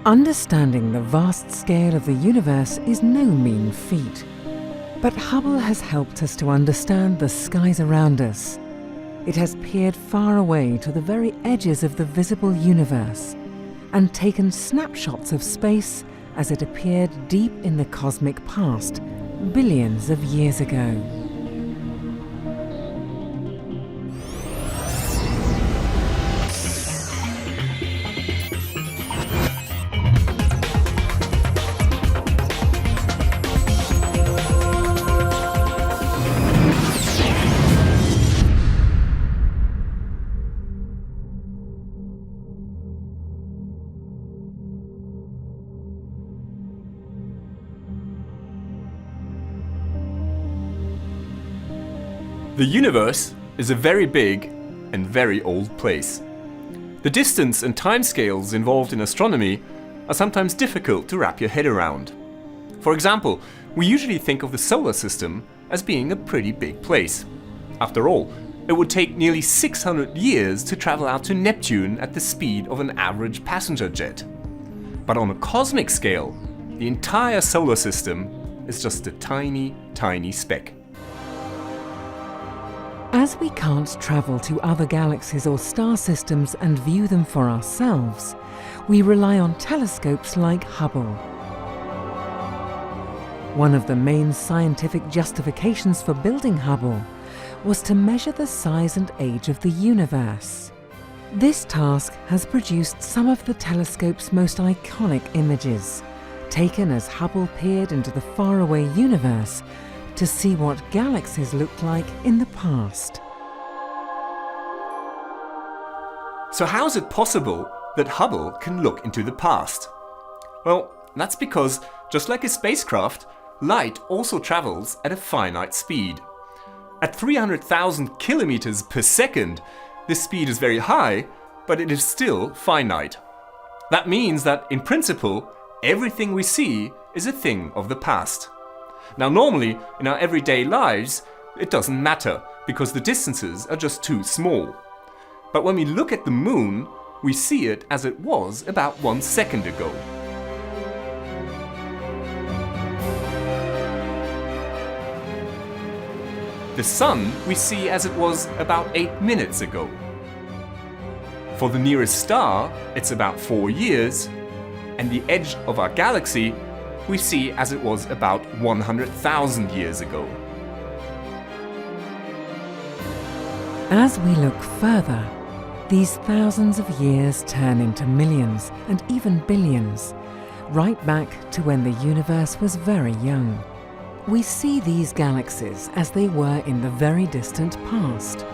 Understanding the vast scale of the universe is no mean feat. But Hubble has helped us to understand the skies around us. It has peered far away to the very edges of the visible universe and taken snapshots of space as it appeared deep in the cosmic past, billions of years ago. The universe is a very big and very old place. The distance and timescales involved in astronomy are sometimes difficult to wrap your head around. For example, we usually think of the solar system as being a pretty big place. After all, it would take nearly 600 years to travel out to Neptune at the speed of an average passenger jet. But on a cosmic scale, the entire solar system is just a tiny, tiny speck. As we can't travel to other galaxies or star systems and view them for ourselves, we rely on telescopes like Hubble. One of the main scientific justifications for building Hubble was to measure the size and age of the universe. This task has produced some of the telescope's most iconic images, taken as Hubble peered into the faraway universe to see what galaxies looked like in the past. So how is it possible that Hubble can look into the past? Well, that's because, just like a spacecraft, light also travels at a finite speed. At 300,000 kilometers per second, this speed is very high, but it is still finite. That means that, in principle, everything we see is a thing of the past. Now, normally, in our everyday lives, it doesn't matter, because the distances are just too small. But when we look at the moon, we see it as it was about 1 second ago. The sun we see as it was about 8 minutes ago. For the nearest star, it's about 4 years, and the edge of our galaxy we see as it was about 100,000 years ago. As we look further, these thousands of years turn into millions and even billions, right back to when the universe was very young. We see these galaxies as they were in the very distant past.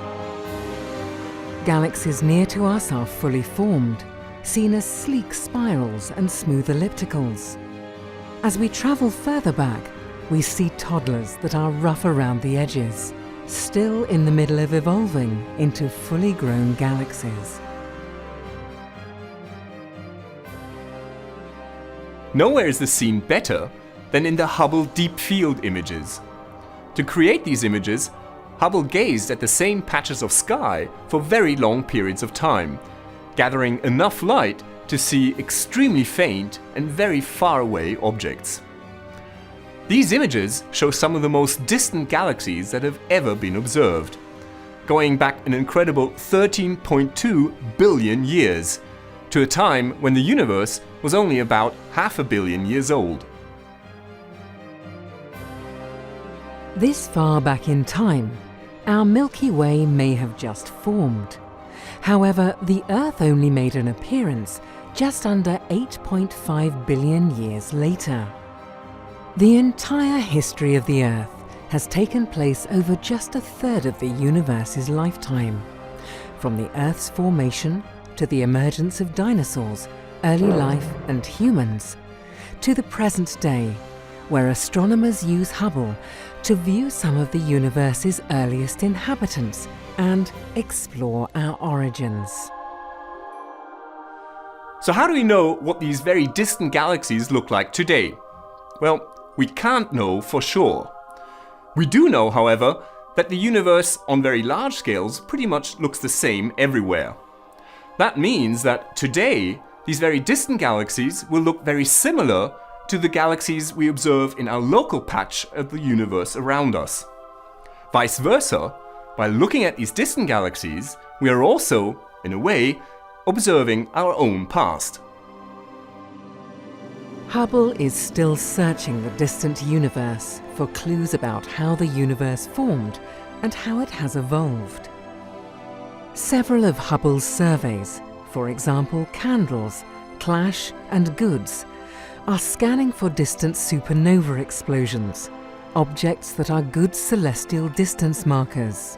Galaxies near to us are fully formed, seen as sleek spirals and smooth ellipticals. As we travel further back, we see toddlers that are rough around the edges, still in the middle of evolving into fully grown galaxies. Nowhere is this seen better than in the Hubble Deep Field images. To create these images, Hubble gazed at the same patches of sky for very long periods of time, gathering enough light to see extremely faint and very far away objects. These images show some of the most distant galaxies that have ever been observed, going back an incredible 13.2 billion years, to a time when the universe was only about 500 million years old. This far back in time, our Milky Way may have just formed. However, the Earth only made an appearance just under 8.5 billion years later. The entire history of the Earth has taken place over just a third of the universe's lifetime, from the Earth's formation to the emergence of dinosaurs, early life and humans, to the present day, where astronomers use Hubble to view some of the universe's earliest inhabitants and explore our origins. So how do we know what these very distant galaxies look like today? Well, we can't know for sure. We do know, however, that the universe on very large scales pretty much looks the same everywhere. That means that today, these very distant galaxies will look very similar to the galaxies we observe in our local patch of the universe around us. Vice versa, by looking at these distant galaxies, we are also, in a way, observing our own past. Hubble is still searching the distant universe for clues about how the universe formed and how it has evolved. Several of Hubble's surveys, for example Candles, Clash and Goods, are scanning for distant supernova explosions, objects that are good celestial distance markers.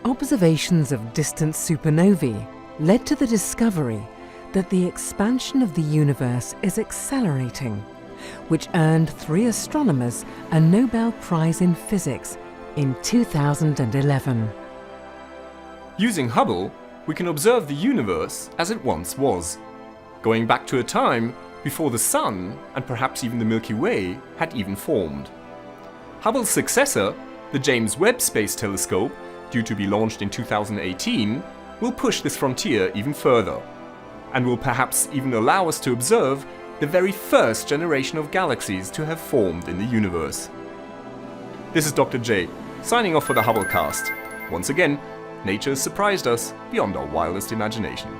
Observations of distant supernovae led to the discovery that the expansion of the universe is accelerating, which earned 3 astronomers a Nobel Prize in Physics in 2011. Using Hubble, we can observe the universe as it once was, going back to a time before the Sun, and perhaps even the Milky Way, had even formed. Hubble's successor, the James Webb Space Telescope, due to be launched in 2018, will push this frontier even further, and will perhaps even allow us to observe the very first generation of galaxies to have formed in the universe. This is Dr. J, signing off for the Hubblecast. Once again, nature has surprised us beyond our wildest imagination.